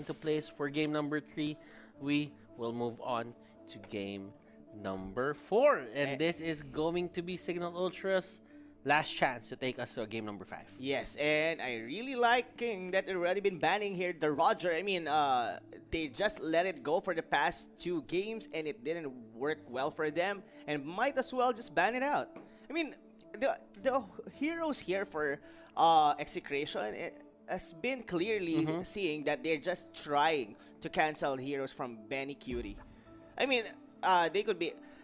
into place for game number 3. We will move on to game number 4. And this is going to be Cignal Ultra's last chance to take us to game number 5. Yes, and I really liking that they've already been banning here the Roger. I mean, they just let it go for the past 2 games and it didn't work well for them, and might as well just ban it out. I mean, the heroes here for Execration has been clearly seeing that they're just trying to cancel heroes from Benny Cutie. I mean,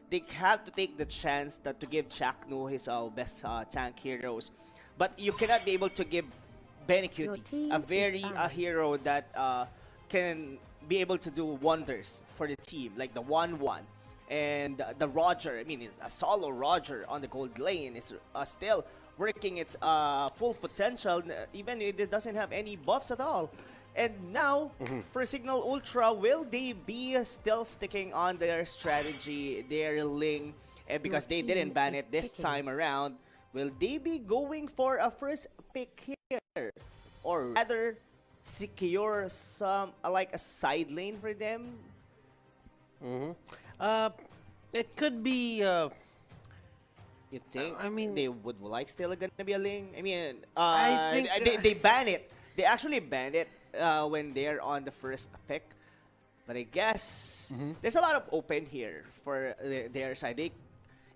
they have to take the chance that to give Cignal his best tank heroes, but you cannot be able to give Benny Cutie a hero that can be able to do wonders for the team, like the 1-1. And the Roger, I mean, it's a solo Roger on the gold lane is still working its full potential, even if it doesn't have any buffs at all. And now, for Cignal Ultra, will they be still sticking on their strategy, their Ling, because they didn't ban it this time around? Will they be going for a first pick here? Or rather, secure some, like a side lane for them? It could be... You think? I mean, they would like still gonna be a Ling? I mean, I think they ban it. They actually banned it when they're on the first pick. But I guess there's a lot of open here for their side.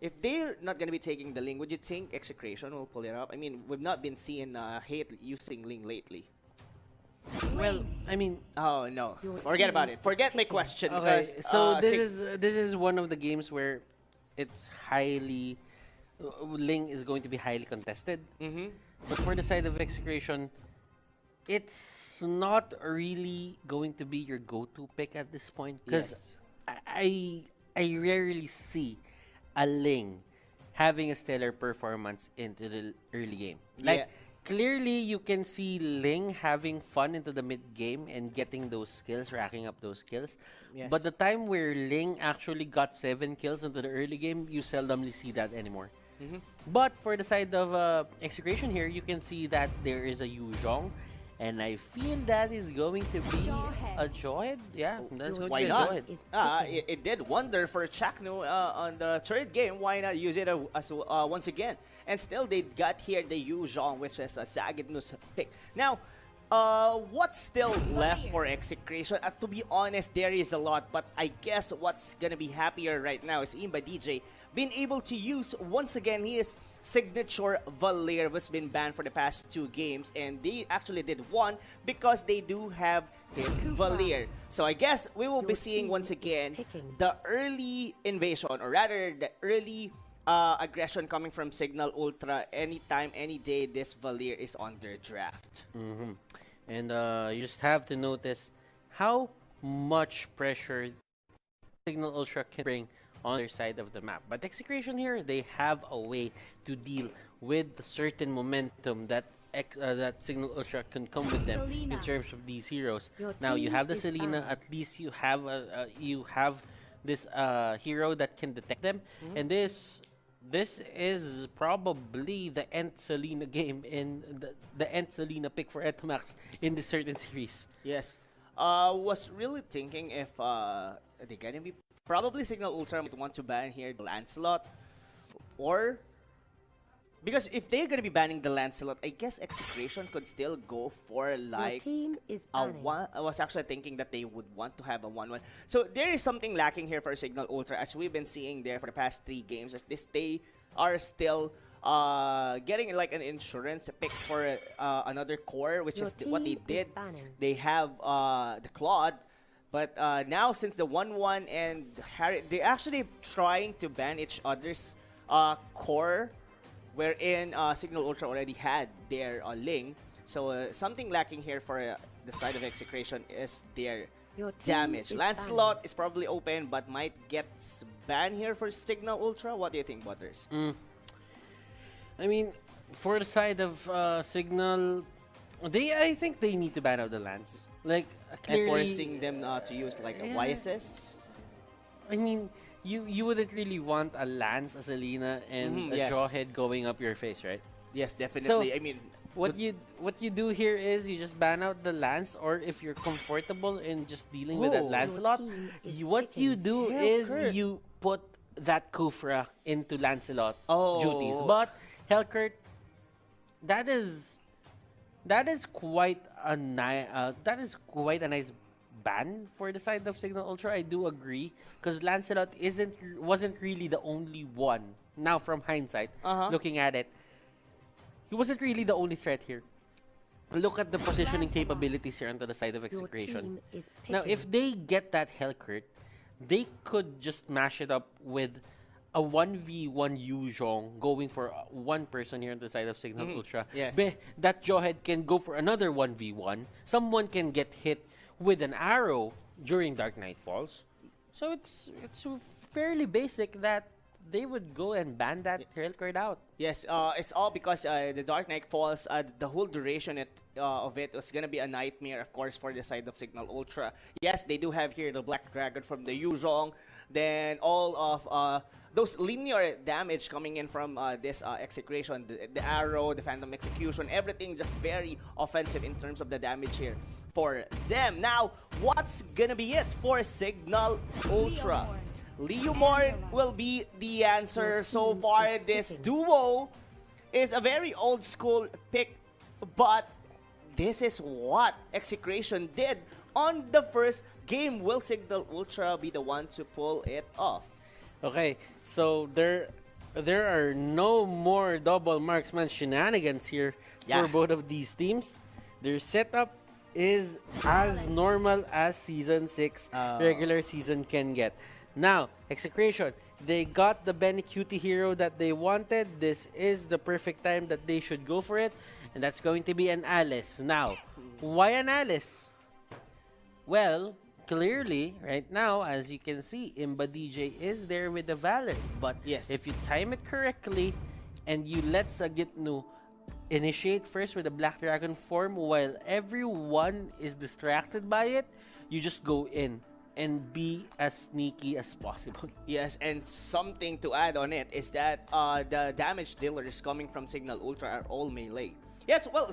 If they're not going to be taking the Ling, would you think Execration will pull it up? I mean, we've not been seeing hate using Ling lately. Well, I mean... Oh, no. Forget about it. Forget my question. Okay, Because, so this is one of the games where it's highly... Ling is going to be highly contested. But for the side of Execration, it's not really going to be your go-to pick at this point, because I rarely see a Ling having a stellar performance into the early game. Like, clearly you can see Ling having fun into the mid game and getting those skills, racking up those kills. But the time where Ling actually got 7 kills into the early game, you seldomly see that anymore. But for the side of Execration here, you can see that there is a Yu Zhong, and I feel that is going to be a Joy. Yeah, that's going to be a Joy. It did wonder for Cignal on the 3rd game. Why not use it as once again? And still, they got here the Yu Zhong, which is a Sagadnus pick. Now, what's still left for Execration? To be honest, there is a lot, but I guess what's gonna be happier right now is Imba DJ being able to use once again his signature Valir, was been banned for the past 2 games, and they actually did 1 because they do have his Valir. So I guess we will be seeing once again the early invasion, or rather the early aggression coming from Cignal Ultra anytime, any day this Valir is on their draft. And you just have to notice how much pressure Cignal Ultra can bring on their side of the map. But Execration here, they have a way to deal with the certain momentum that Cignal Ultra can come with them in terms of these heroes. Now you have the Selena, at least you have this hero that can detect them, and this is probably the end Selena game in the end Selena pick for Etamax in this certain series. Yes. Was really thinking if they're gonna be probably Cignal Ultra might want to ban here the Lancelot, or because if they're gonna be banning the Lancelot, I guess Execration could still go for like a 1. I was actually thinking that they would want to have a 1-1. So there is something lacking here for Cignal Ultra, as we've been seeing there for the past 3 games. As they are still getting like an insurance pick for another core, which is what they did. They have the Claude. But now, since the 1-1 and Harry, they're actually trying to ban each other's core, wherein Cignal Ultra already had their Ling. So something lacking here for the side of Execration is their damage. Lancelot is probably open, but might get banned here for Cignal Ultra. What do you think, Butters? I mean, for the side of Cignal, I think they need to ban out the Lance. Like, clearly, and forcing them to use like a YSS. I mean, you wouldn't really want a Lance, a Selena, and a Jawhead going up your face, right? Yes, definitely. So, I mean, What you do here is you just ban out the Lance, or if you're comfortable in just dealing with that Lancelot, what you do is you put that Kufra into Lancelot duties. But Hellkurt, that is quite a nice ban for the side of Cignal Ultra. I do agree, because Lancelot wasn't really the only one. Now from hindsight, looking at it, he wasn't really the only threat here. Look at the positioning capabilities here onto the side of Execration. Now, if they get that Hellkurt, they could just mash it up with a 1v1 Yuzhong going for one person here on the side of Cignal Ultra. Yes. That Jawhead can go for another 1v1. Someone can get hit with an arrow during Dark Knight Falls. So it's fairly basic that they would go and ban that Hellkurt out. Yes, it's all because the Dark Knight Falls, the whole duration of it was going to be a nightmare, of course, for the side of Cignal Ultra. Yes, they do have here the Black Dragon from the Yuzhong. Then all of those linear damage coming in from this Execration, the arrow, the Phantom Execution, everything just very offensive in terms of the damage here for them. Now, what's going to be it for Cignal Ultra? Leomord will be the answer so far. This duo is a very old school pick, but this is what Execration did on the first game. Will Cignal Ultra be the one to pull it off? Okay, so there are no more double marksman shenanigans here for both of these teams. Their setup is as normal as Season 6 regular season can get. Now, Execration, they got the Benny Cutie hero that they wanted. This is the perfect time that they should go for it. And that's going to be an Alice. Now, why an Alice? Well, clearly, right now, as you can see, Imba DJ is there with the Valor. But if you time it correctly and you let Sagitnu initiate first with the Black Dragon form while everyone is distracted by it, you just go in and be as sneaky as possible. Yes, and something to add on it is that the damage dealers coming from Cignal Ultra are all melee. Yes, well,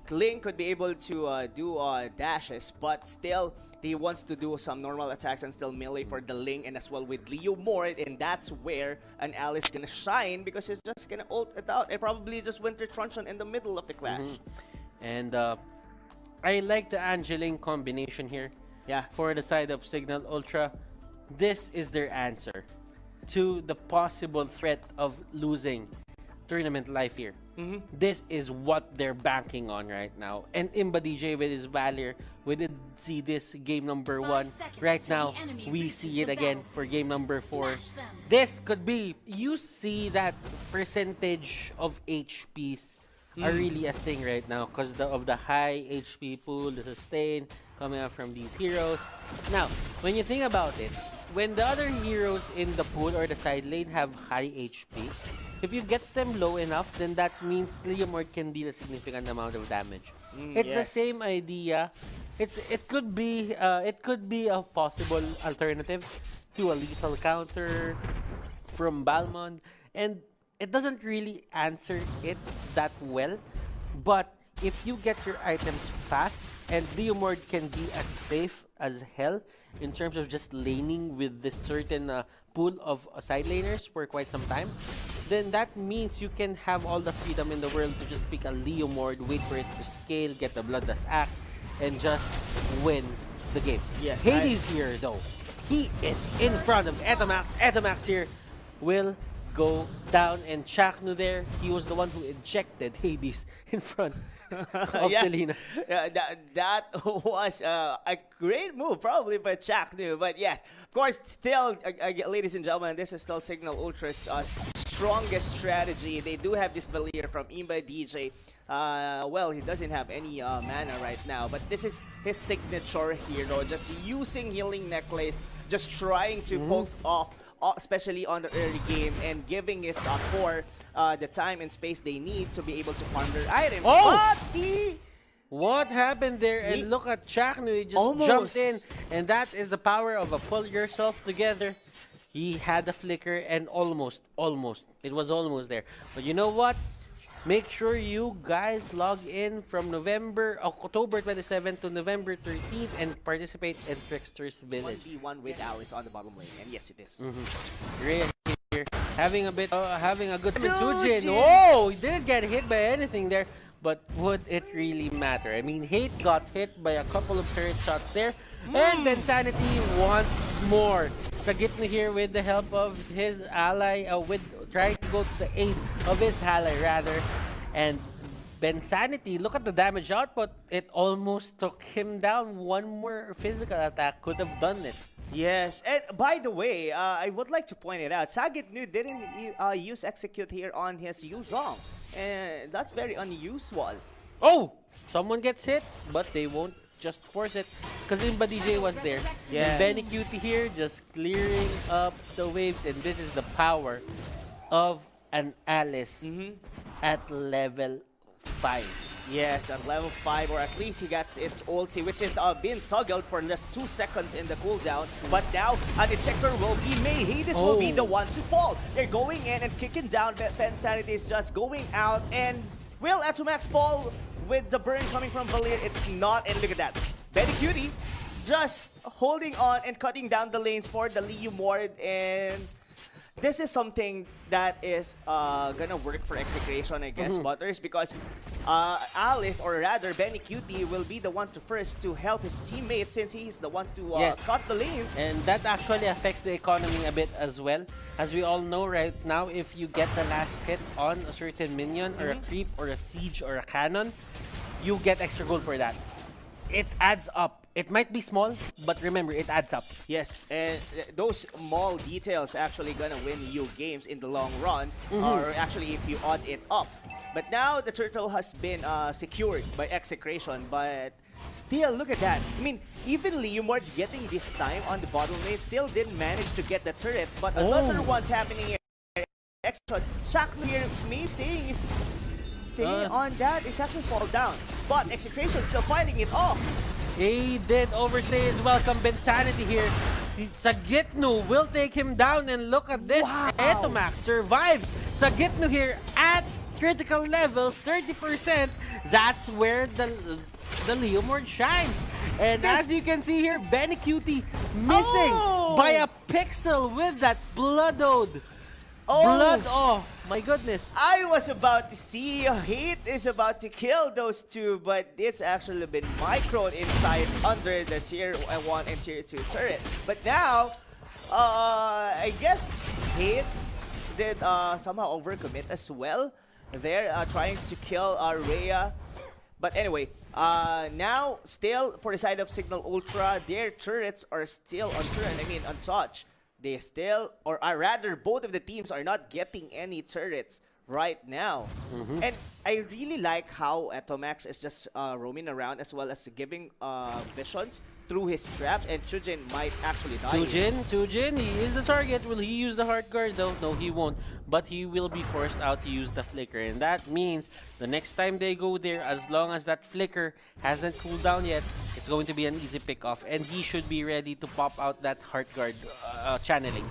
Ling could be able to do dashes, but still, he wants to do some normal attacks and still melee for the Ling, and as well with Leomord, and that's where an Alice gonna shine, because it's just gonna ult it out and probably just Winter Truncheon in the middle of the clash. And I like the Angeline combination here. For the side of Cignal Ultra, this is their answer to the possible threat of losing tournament life here. This is what they're banking on right now. And Imba DJ with his Valor, we did see this game number 1. Right now, we see it again for game number 4. This could be, you see that percentage of HPs are really a thing right now because of the high HP pool, the sustain coming out from these heroes. Now, when you think about it, when the other heroes in the pool or the side lane have high HP, if you get them low enough, then that means Leomord can deal a significant amount of damage. It's the same idea. It could be a possible alternative to a lethal counter from Balmond, and it doesn't really answer it that well, but if you get your items fast, and Leomord can be as safe as hell in terms of just laning with this certain pool of side laners for quite some time, then that means you can have all the freedom in the world to just pick a Leomord, wait for it to scale, get the Bloodlust Axe, and just win the game. Hades here, though. He is in front of Etamax. Etamax here will go down, and Chaknu there, he was the one who ejected Hades in front of Selena. That was a great move, probably by Chaknu. But yeah, of course, still, ladies and gentlemen, this is still Cignal Ultra's strongest strategy. They do have this Valir from Imba DJ. Well, he doesn't have any mana right now, but this is his signature hero. Just using Healing Necklace, just trying to poke off, especially on the early game, and giving his core the time and space they need to be able to farm their items. What happened there? And look at Chaknu, he just jumped in, and that is the power of a pull yourself together. He had the flicker and almost, it was almost there. But you know what? Make sure you guys log in from October 27th to November 13th and participate in Trickster's Village. 1v1 with Alice on the bottom lane, and yes, it is. Rhea here having a good time with Sujin! Sujin. Oh, he didn't get hit by anything there, but would it really matter? I mean, Hate got hit by a couple of turret shots there, and then Sanity wants more. Sagitna here with the help of his ally, trying to go to the aid of his ally rather, and Bensanity, look at the damage output. It almost took him down. One more physical attack could have done it. Yes, and by the way, I would like to point it out. Sagitnu didn't use Execute here on his Yuzhong, and that's very unusual. Oh! Someone gets hit, but they won't just force it because Imba DJ was there. Yes. And Benny Cutie here just clearing up the waves, and this is the power of an Alice at level 5. Yes, at level 5, or at least he gets its ulti, which is being toggled for just 2 seconds in the cooldown. But now, an ejector will be made. Hades will be the one to fall. They're going in and kicking down. Bensanity is just going out. And will Atomax fall with the burn coming from Valir? It's not. And look at that. Benny Cutie just holding on and cutting down the lanes for the Liu Mord. And this is something that is gonna work for Execration, I guess, Butters, because Alice, or rather Benny Cutie, will be the one to first to help his teammates since he's the one to cut the lanes. And that actually affects the economy a bit as well. As we all know right now, if you get the last hit on a certain minion or a creep or a siege or a cannon, you get extra gold for that. It adds up. It might be small, but remember, it adds up. Yes, and those small details actually gonna win you games in the long run, or actually if you odd it up. But now the turtle has been secured by Execration, but still, look at that. I mean, even Leomord getting this time on the bottom lane still didn't manage to get the turret, but another one's happening here. Execration, Shackler here, maybe staying on that is actually fall down, but Execration still fighting it off. He did overstay his welcome. Bensanity here. Sagitnu will take him down, and look at this. Wow. Etomax survives. Sagitnu here at critical levels, 30%. That's where the Leomord shines. And as you can see here, Benny Cutie missing by a pixel with that Blood Ode. Oh my goodness. I was about to see Hate is about to kill those two, but it's actually been microed inside under the tier 1 and tier 2 turret. But now, I guess Hate did somehow overcommit as well. They're trying to kill Rhea. But anyway, now still for the side of Cignal Ultra, their turrets are still untouched. They still, or rather, both of the teams are not getting any turrets right now. And I really like how Atomax is just roaming around as well as giving visions through his traps, and Chujin might actually die. Chujin, he is the target. Will he use the Heart Guard though? No, he won't. But he will be forced out to use the Flicker. And that means the next time they go there, as long as that Flicker hasn't cooled down yet, it's going to be an easy pick-off. And he should be ready to pop out that Heart Guard channeling.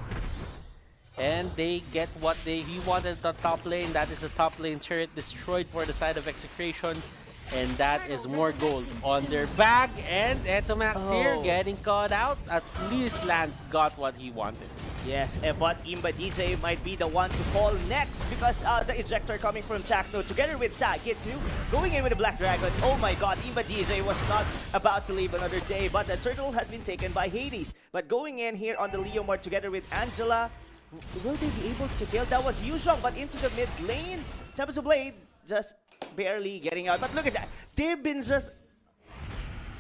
And they get what he wanted, the top lane. That is a top lane turret destroyed for the side of Execration. And that is more gold on their bag. And Etomax here getting caught out. At least Lance got what he wanted. Yes, but Imba DJ might be the one to fall next because the ejector coming from Chakno together with Sagitnu going in with the Black Dragon. Oh my god, Imba DJ was not about to leave another day, but the turtle has been taken by Hades. But going in here on the Leomord together with Angela, will they be able to kill? That was Yuzhong, but into the mid lane. Tempest of Blade just barely getting out. But look at that. They've been just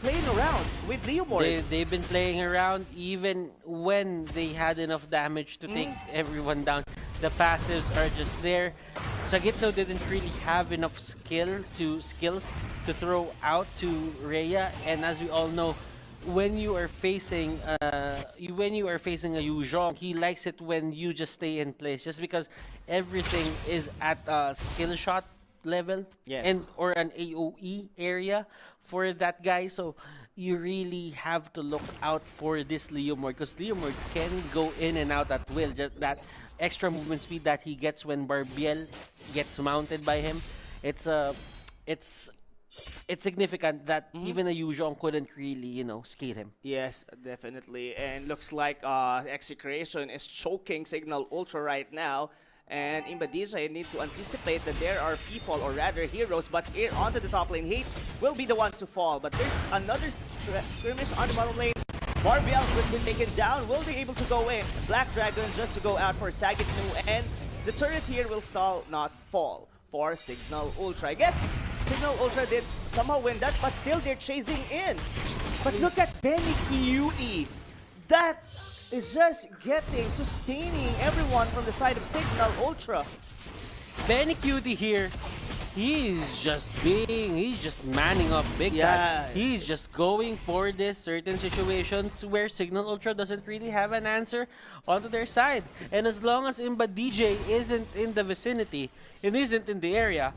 playing around with Leomord. They've been playing around even when they had enough damage to take everyone down. The passives are just there. Sagitno didn't really have enough skills to throw out to Rhea, and as we all know, when you are facing a Yuzhong, he likes it when you just stay in place, just because everything is at a skill shot level, or an AoE area for that guy. So you really have to look out for this Leomord, because Leomord can go in and out at will. Just that extra movement speed that he gets when Barbiel gets mounted by him, it's it's significant that even a Yuzhong couldn't really, you know, skate him. Yes, definitely. And looks like Execration is choking Cignal Ultra right now. And Imbadija need to anticipate that there are people, or rather heroes, but here onto the top lane. Hate will be the one to fall. But there's another skirmish on the bottom lane. Barbiel has been taken down, will be able to go in. Black Dragon just to go out for Sagitnu, and the turret here will stall, not fall, for Cignal Ultra. I guess Cignal Ultra did somehow win that, but still they're chasing in. But look at Benny Kyuti. That is just sustaining everyone from the side of Cignal Ultra. Benny Cutie here, he's just manning up big time. He's just going for this certain situations where Cignal Ultra doesn't really have an answer onto their side. And as long as Imba DJ isn't in the vicinity, and isn't in the area,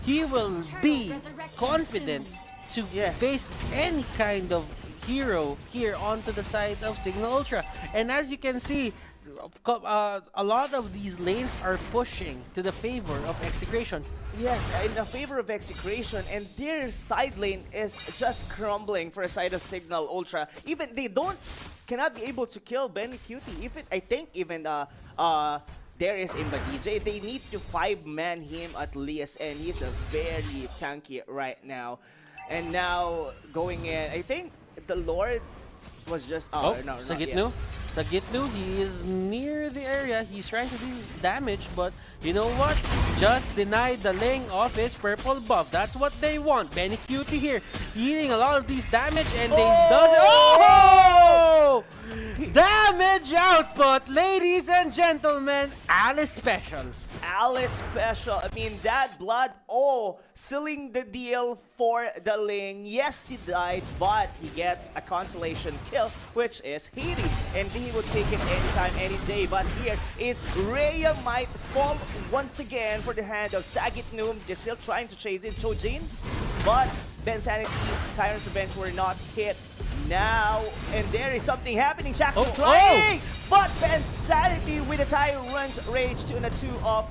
he will be confident to face any kind of hero here onto the side of Cignal Ultra. And as you can see, a lot of these lanes are pushing to the favor of Execration. Yes, in the favor of Execration, and their side lane is just crumbling for a side of Cignal Ultra. Even they cannot be able to kill Benny Cutie. Even I think even there is Imba DJ. They need to 5-man him at least, and he's a very tanky right now. And now going in, I think the Lord was just no, Sagitnu. Sagitnu, he is near the area. He's trying to do damage, but you know what? Just deny the lane of his purple buff. That's what they want. Benny Cutie here, eating a lot of these damage, and they does it. Oh! Damage output, ladies and gentlemen. Alice special. Alice special. I mean, that blood, sealing the deal for the Ling. Yes, he died, but he gets a consolation kill, which is Hades. And he will take it anytime, any day. But here is Rhea might fall once again for the hand of Sagitnu. They're still trying to chase in Chojin, but Ben Sanity, Tyrant's Revenge were not hit. Now, and there is something happening. Jackal trying, but Ben Sanity with a Tyrant's Rage to a 2 of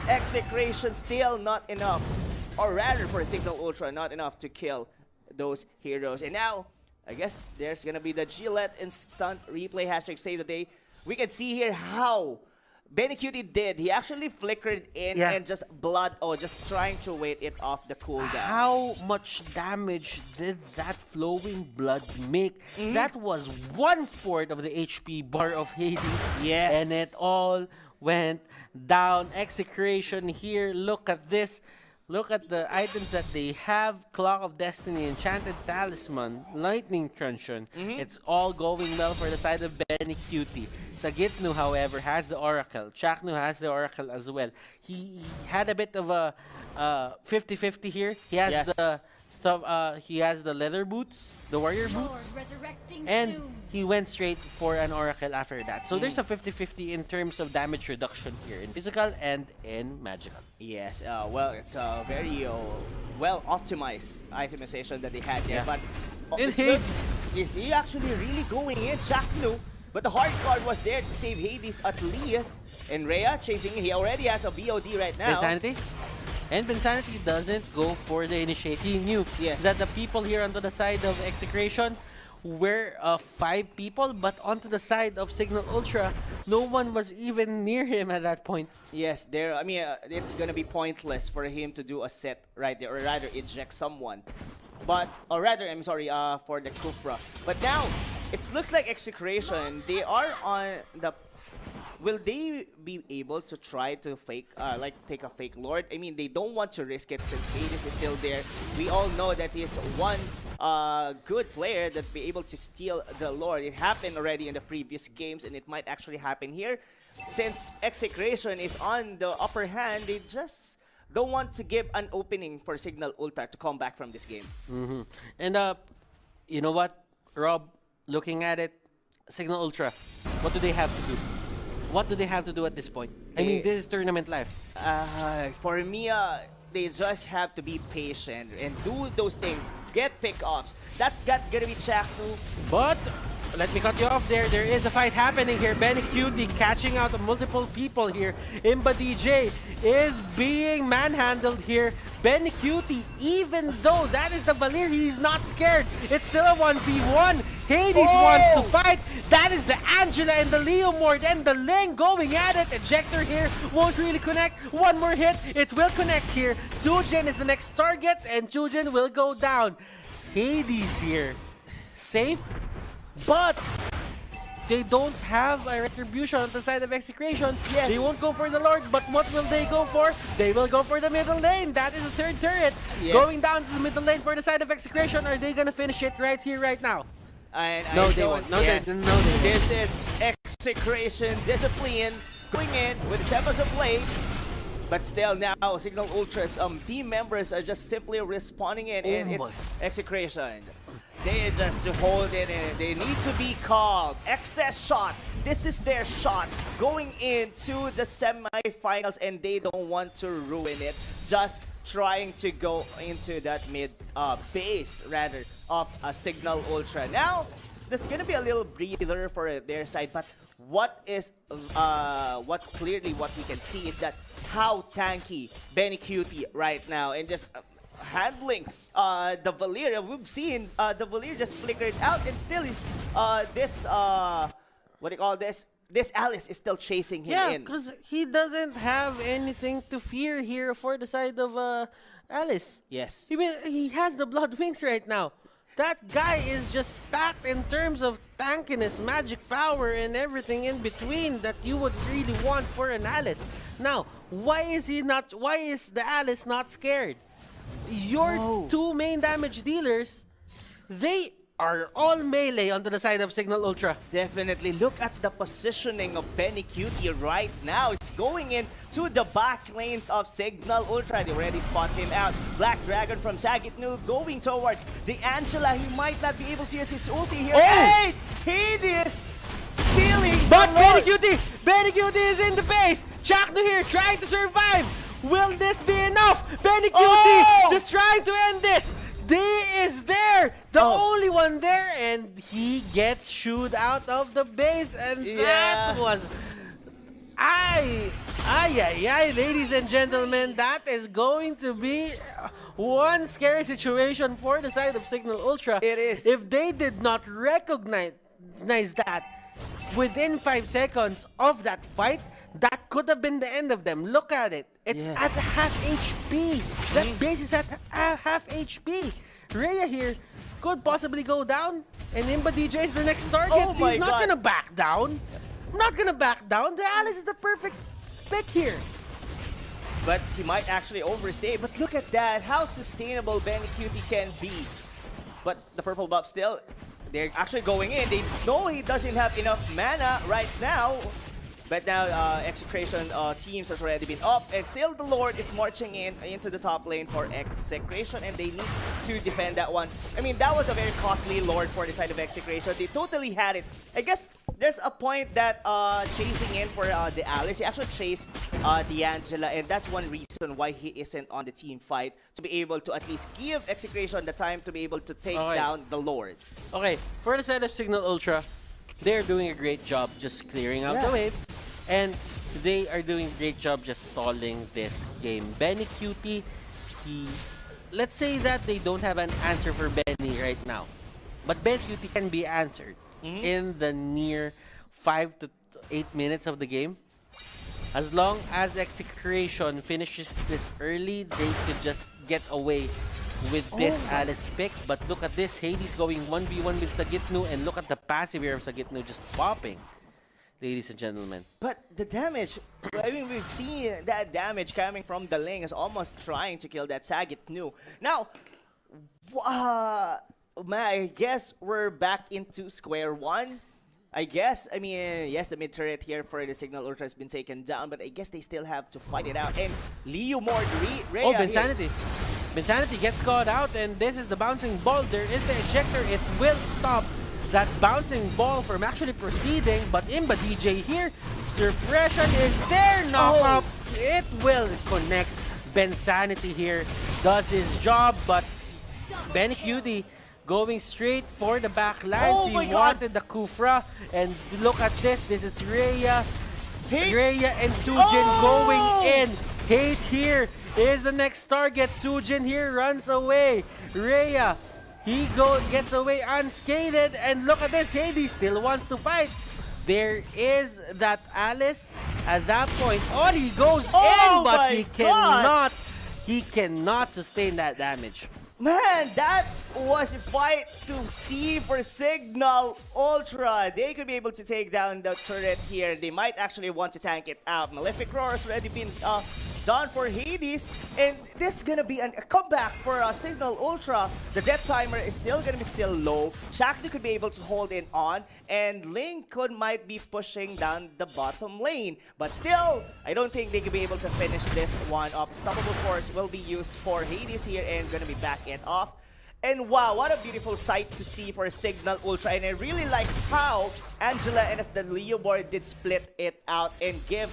Execration, still not enough. Or rather, for a Cignal Ultra, not enough to kill those heroes. And now, I guess there's gonna be the Gillette instant replay, hashtag save the day. We can see here how Benny Cutie did. He actually flickered in and just just trying to wait it off the cooldown. How much damage did that flowing blood make? That was 1/4 of the HP bar of Hades. Yes. And it all went down. Execration here. Look at this. Look at the items that they have. Clock of Destiny, Enchanted Talisman, Lightning Truncheon. It's all going well for the side of Benny Cutie. Sagitnu, however, has the Oracle. Chaknu has the Oracle as well. He had a bit of a 50-50 here. He has he has the leather boots, the warrior boots, and he went straight for an Oracle after that. So there's a 50-50 in terms of damage reduction here in physical and in magical. Yes, well, it's a very well optimized itemization that they had there. But in Hades, is he actually really going in? Chaknu, but the hard card was there to save Hades at least. And Rhea chasing, he already has a BOD right now. Insanity. And Insanity doesn't go for the initiate. He knew that the people here onto the side of Execration were 5 people, but onto the side of Cignal Ultra, no one was even near him at that point. Yes, there. I mean, it's gonna be pointless for him to do a set right there, or rather eject someone. But, or rather, I'm sorry, for the Kufra. But now, it looks like Execration, they are on the... Will they be able to try to fake, take a fake Lord? I mean, they don't want to risk it since Hades is still there. We all know that he's one good player that be able to steal the Lord. It happened already in the previous games, and it might actually happen here. Since Execration is on the upper hand, they just don't want to give an opening for Cignal Ultra to come back from this game. And you know what, Rob? Looking at it, Cignal Ultra, what do they have to do? What do they have to do at this point? I mean, this is tournament life. For me, they just have to be patient and do those things. Get pick-offs. That's gonna be Chaknu. But let me cut you off there. There is a fight happening here. Benny Cutie catching out multiple people here. Imba DJ is being manhandled here Cutie, even though that is the Valir, he's not scared. It's still a 1v1. Hades wants to fight. That is the Angela and the Leomord and the Ling going at it. Ejector here won't really connect. One more hit, it will connect here. Chujin is the next target and Chujin will go down. Hades here, safe, but they don't have a retribution on the side of Execration. Yes. They won't go for the Lord, but what will they go for? They will go for the middle lane. That is the third turret. Yes. Going down to the middle lane for the side of Execration. Are they gonna finish it right here, right now? No, they won't. No, they won't. This is Execration discipline going in with 7 of play. But still now, Cignal Ultra's team members are just simply responding in, and it's Execration. They just to hold it in. They need to be calm. Excess shot. This is their shot going into the semifinals, and they don't want to ruin it. Just trying to go into that mid base rather of a Cignal Ultra. Now, there's gonna be a little breather for their side, but what clearly what we can see is that how tanky Cutie right now, and just handling the Valir. We've seen the Valir just flickered out, and still is this what do you call this? This Alice is still chasing him in. Yeah, because he doesn't have anything to fear here for the side of Alice. Yes. He has the Blood Wings right now. That guy is just stacked in terms of tankiness, magic power, and everything in between that you would really want for an Alice. Now, why is the Alice not scared? Your two main damage dealers, they are all melee onto the side of Cignal Ultra. Definitely. Look at the positioning of Cutie right now. It's going in to the back lanes of Cignal Ultra. They already spot him out. Black Dragon from Cignal going towards the Angela. He might not be able to use his ulti here. Hey! Hades stealing But the Cutie is in the base. Chakno here trying to survive. Will this be enough? Cutie just trying to end this. They is there, the only one there, and he gets shooed out of the base, and that was, ladies and gentlemen, that is going to be one scary situation for the side of Cignal Ultra. It is. If they did not recognize that within 5 seconds of that fight, that could have been the end of them. Look at it. It's at half HP. That base is at half HP. Rhea here could possibly go down, and Imba DJ is the next target. He's not gonna back down. I'm not gonna back down. The Alice is the perfect pick here. But he might actually overstay. But look at that. How sustainable Cutie can be. But the purple buff still, they're actually going in. They know he doesn't have enough mana right now. But now Execration teams has already been up, and still the Lord is marching into the top lane for Execration, and they need to defend that one. I mean, that was a very costly Lord for the side of Execration. They totally had it. I guess there's a point that chasing in for the Alice, he actually chased the Angela, and that's one reason why he isn't on the team fight, to be able to at least give Execration the time to be able to take down the Lord. Okay, for the side of Cignal Ultra, they're doing a great job just clearing out the waves, and they are doing a great job just stalling this game. Cutie, let's say that they don't have an answer for Benny right now, but Cutie can be answered in the near 5 to 8 minutes of the game. As long as Execration finishes this early, they could just get away with this Alice pick. But look at this, Hades going 1v1 with Sagitnu, and look at the passive here of Sagitnu just popping, ladies and gentlemen. But the damage, I mean, we've seen that damage coming from the Ling is almost trying to kill that Sagitnu. Now, I guess we're back into square one. I guess, I mean, yes, the mid turret here for the Cignal Ultra has been taken down, but I guess they still have to fight it out. And Leomord, Rhea Bensanity. Bensanity gets caught out, and this is the bouncing ball. There is the ejector. It will stop that bouncing ball from actually proceeding, but Imba DJ here, suppression is there. Knock up. It will connect. Bensanity here does his job, but Cutie going straight for the back lines. He wanted the Kufra, and look at this. This is Rhea. Rhea and Sujin going in. Hate here is the next target. Sujin here runs away. Rhea, gets away unscathed. And look at this, Hades still wants to fight. There is that Alice at that point. Oh, he goes in, but he cannot sustain that damage. Man, that was a fight to see for Cignal Ultra. They could be able to take down the turret here. They might actually want to tank it out. Malefic Roar has already been done for Hades, and this is gonna be a comeback for Cignal Ultra. The death timer is still gonna be low. Shakti could be able to hold it on, and Ling might be pushing down the bottom lane. But still, I don't think they could be able to finish this one up. Stoppable Force will be used for Hades here and gonna be back it off. And wow, what a beautiful sight to see for Cignal Ultra. And I really like how Angela and the Leo board did split it out and give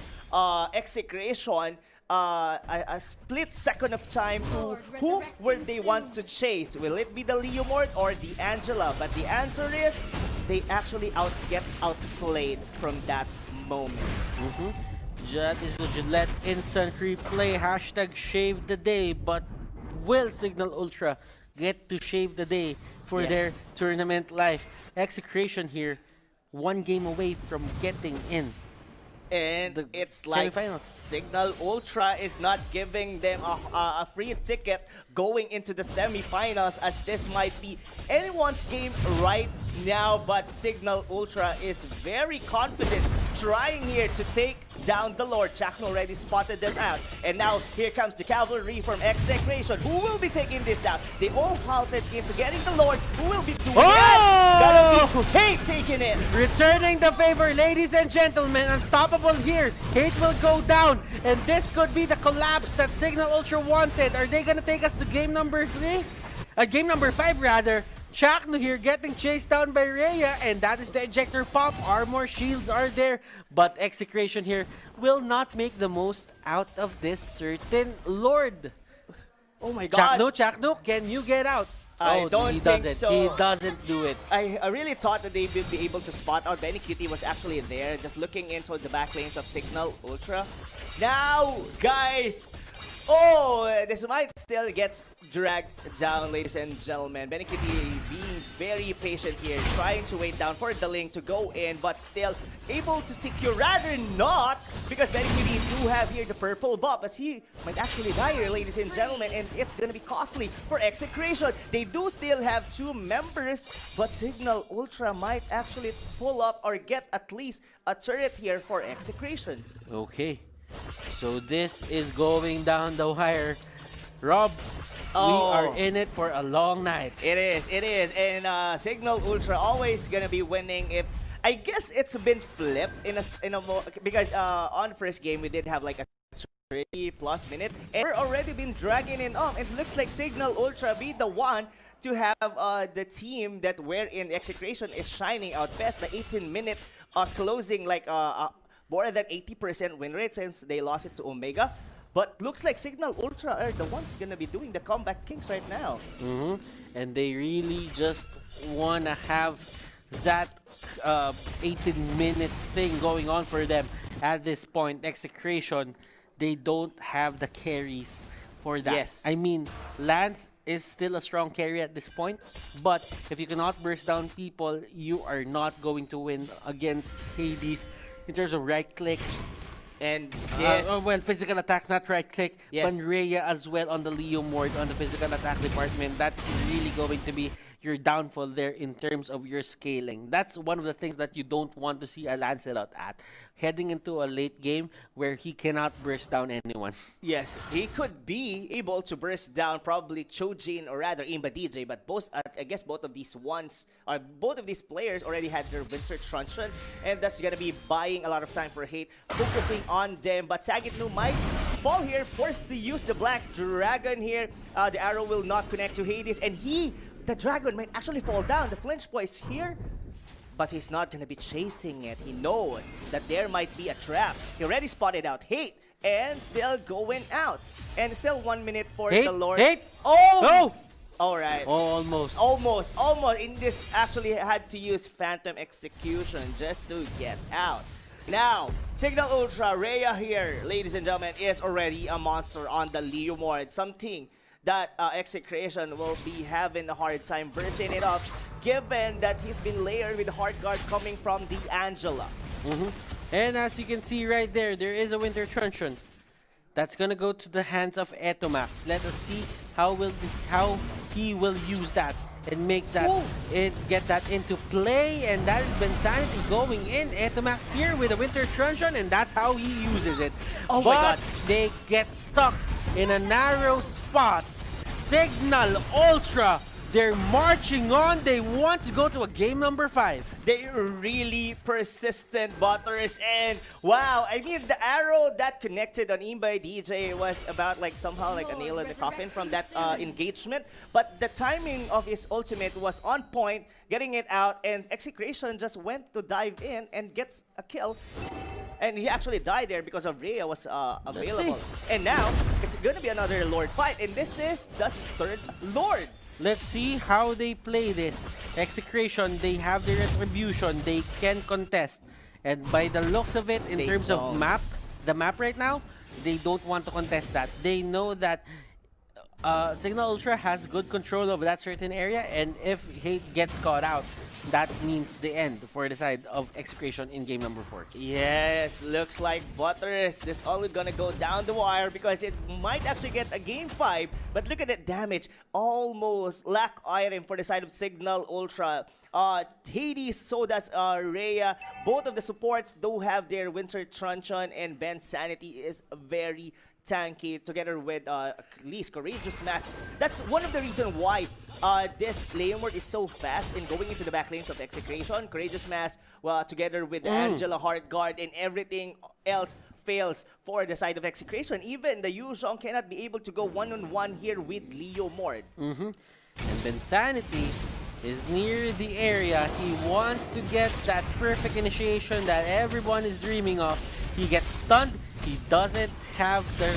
Execration a split second of time to who will they want to chase. Will it be the Leo board or the Angela? But the answer is they actually gets outplayed from that moment. That is the Gillette instant replay. Hashtag shave the day. But will Cignal Ultra get to shave the day for their tournament life? Execration here, one game away from getting in. And it's like Cignal Ultra is not giving them a free ticket going into the semifinals, as this might be anyone's game right now. But Cignal Ultra is very confident, trying here to take down the Lord. Cignal already spotted them out. And now here comes the cavalry from Execration. Who will be taking this down? They all halted into getting the Lord. Who will be doing that? Gotta be Hate taking it. Returning the favor, ladies and gentlemen. Unstoppable here. Hate will go down. And this could be the collapse that Cignal Ultra wanted. Are they gonna take us to game number 3? Game number 5 rather. Cignal here getting chased down by Rhea, and that is the ejector pop. Armor shields are there, but Execration here will not make the most out of this certain Lord. Oh my god. Cignal, can you get out? I don't think so. He doesn't do it. I really thought that they would be able to spot out. Benny Cutie was actually there, just looking into the back lanes of Cignal Ultra. Now, guys, this might still get dragged down, ladies and gentlemen. Benny Cutie being very patient here, trying to wait down for the link to go in, but still able to secure, rather not, because Benny Cutie do have here the purple buff, as he might actually die here, ladies and gentlemen, and it's gonna be costly for Execration. They do still have 2 members, but Cignal Ultra might actually pull up or get at least a turret here for Execration. Okay. So this is going down the wire. Rob, we are in it for a long night. It is. And Cignal Ultra always gonna be winning. If I guess it's been flipped because on first game we did have like a 30+ minute, and we're already been dragging it off. It looks like Cignal Ultra be the one to have the team that wherein Execration is shining out best. The 18-minute closing, like more than 80% win rate since they lost it to Omega. But looks like Cignal Ultra are the ones gonna be doing the comeback kings right now. And they really just wanna have that 18-minute thing going on for them at this point. Execration, they don't have the carries for that. Yes. I mean, Lance is still a strong carry at this point, but if you cannot burst down people, you are not going to win against Hades in terms of right click. And well, physical attack, not right click. Yes. Panrea as well on the Leo Mord on the physical attack department. That's really going to be your downfall there in terms of your scaling. That's one of the things that you don't want to see a Lancelot at. Heading into a late game where he cannot burst down anyone. Yes, he could be able to burst down probably Chojin or rather Imba DJ, but I guess both of these players already had their winter truncheon, and that's gonna be buying a lot of time for Hate, focusing on them. But Sagitnu might fall here, forced to use the Black Dragon here. The arrow will not connect to Hades, and the dragon might actually fall down. The flinch boy is here, but he's not gonna be chasing it. He knows that there might be a trap. He already spotted out Hate, and still going out. And still 1 minute for the Lord. Hate! Oh! No! Alright. Almost. Almost. In this actually had to use Phantom Execution just to get out. Now, Cignal Ultra, Rhea here, ladies and gentlemen, is already a monster on the Leo Mord. Something that Execration will be having a hard time bursting it up, given that he's been layered with hard guard coming from the Angela. And as you can see right there, there is a Winter Truncheon. That's gonna go to the hands of Etomax. Let us see how he will use that and make that get that into play. And that has been Sanity going in. Etomax here with a Winter Truncheon, and that's how he uses it. Oh but my God. they get stuck in a narrow spot. Cignal Ultra, they're marching on. They want to go to a game number 5. They really persistent, Butters, and wow, I mean the arrow that connected on Imbay DJ was about like somehow like a nail in the coffin from that engagement, but the timing of his ultimate was on point, getting it out, and Execration just went to dive in and gets a kill. And he actually died there because of Rhea was available. And now, it's gonna be another Lord fight, and this is the third Lord. Let's see how they play this. Execration, they have their retribution. They can contest. And by the looks of it, in terms of the map right now, they don't want to contest that. They know that Cignal Ultra has good control over that certain area, and if Hate gets caught out, that means the end for the side of Execration in game number 4. Yes, looks like Butters. This all gonna go down the wire because it might actually get a game 5. But look at that damage. Almost lack item for the side of Cignal Ultra. Hades, so does Rhea. Both of the supports do have their Winter Truncheon, and Ben Sanity is very tanky together with at least Courageous Mask. That's one of the reasons why this Leomord is so fast in going into the back lanes of Execration. Courageous Mask, together with Angela Heart Guard, and everything else fails for the side of Execration. Even the Yuzhong cannot be able to go one-on-one here with Leomord. And then Sanity is near the area. He wants to get that perfect initiation that everyone is dreaming of. He gets stunned. He doesn't have the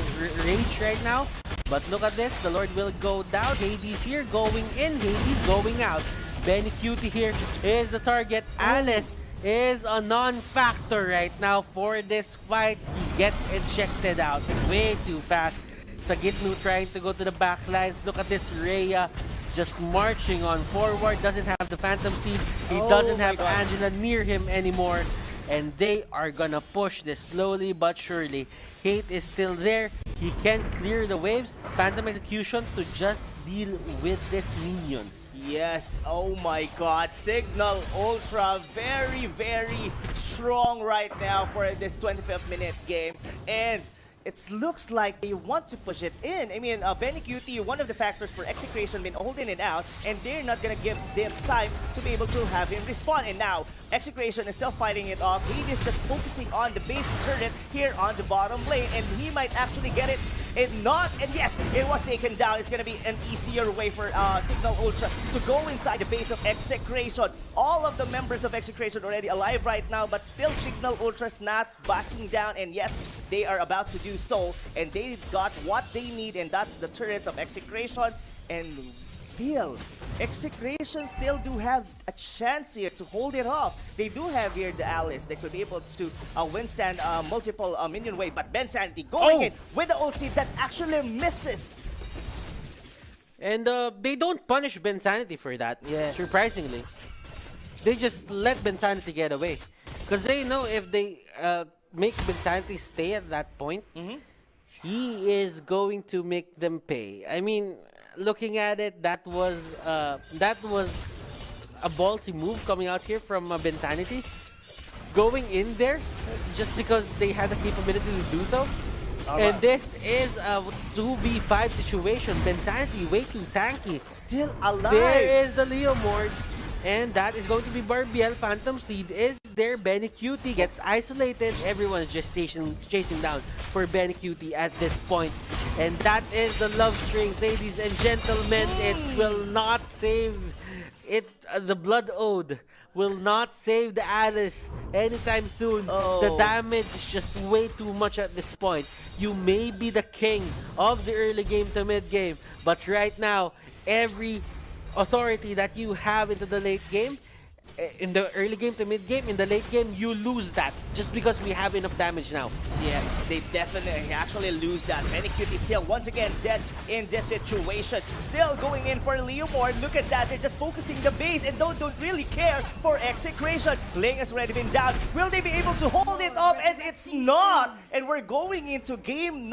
rage right now. But look at this. The Lord will go down. Hades here going in. Hades going out. Benny Cutie here is the target. Alice is a non-factor right now for this fight. He gets ejected out way too fast. Cignal trying to go to the back lines. Look at this. Rhea just marching on forward. Doesn't have the Phantom Steed. He doesn't have Angela near him anymore. And they are gonna push this slowly but surely. Hate is still there. He can clear the waves. Phantom Execution to just deal with these minions. Yes, oh my God. Cignal Ultra very, very strong right now for this 25th minute game. And it looks like they want to push it in. I mean, Benny Cutie, one of the factors for Execration, been holding it out, and they're not gonna give them time to be able to have him respond. And now, Execration is still fighting it off. He is just focusing on the base turret here on the bottom lane, and he might actually get it. If not, and yes, it was taken down. It's gonna be an easier way for Cignal Ultra to go inside the base of Execration. All of the members of Execration already alive right now, but still Cignal Ultra's not backing down. And yes, they are about to do so, and they got what they need, and that's the turrets of Execration. And still, Execration still do have a chance here to hold it off. They do have here the Alice. They could be able to withstand multiple minion wave, but Ben Sanity going in with the ulti that actually misses. And they don't punish Ben Sanity for that, surprisingly. They just let Ben Sanity get away. Because they know if they make Ben Sanity stay at that point, he is going to make them pay. I mean, looking at it, that was a ballsy move coming out here from Ben Sanity. Going in there just because they had the capability to do so. And this is a 2v5 situation. Ben Sanity way too tanky. Still alive. There is the Leomord. And that is going to be Barbiel. Phantom Steed is there. Benny Cutie gets isolated. Everyone is just chasing down for Benny Cutie at this point. And that is the love strings, ladies and gentlemen. It will not save it. The Blood Ode will not save the Alice anytime soon. The damage is just way too much at this point. You may be the king of the early game to mid game, but right now, every authority that you have into the late game, in the early game to mid game, in the late game, you lose that just because we have enough damage now. Yes, they definitely actually lose that. Cutie still once again dead in this situation. Still going in for Leomord. Look at that, they're just focusing the base and don't really care for Execration. Ling has already been down. Will they be able to hold it up? And it's not! And we're going into game number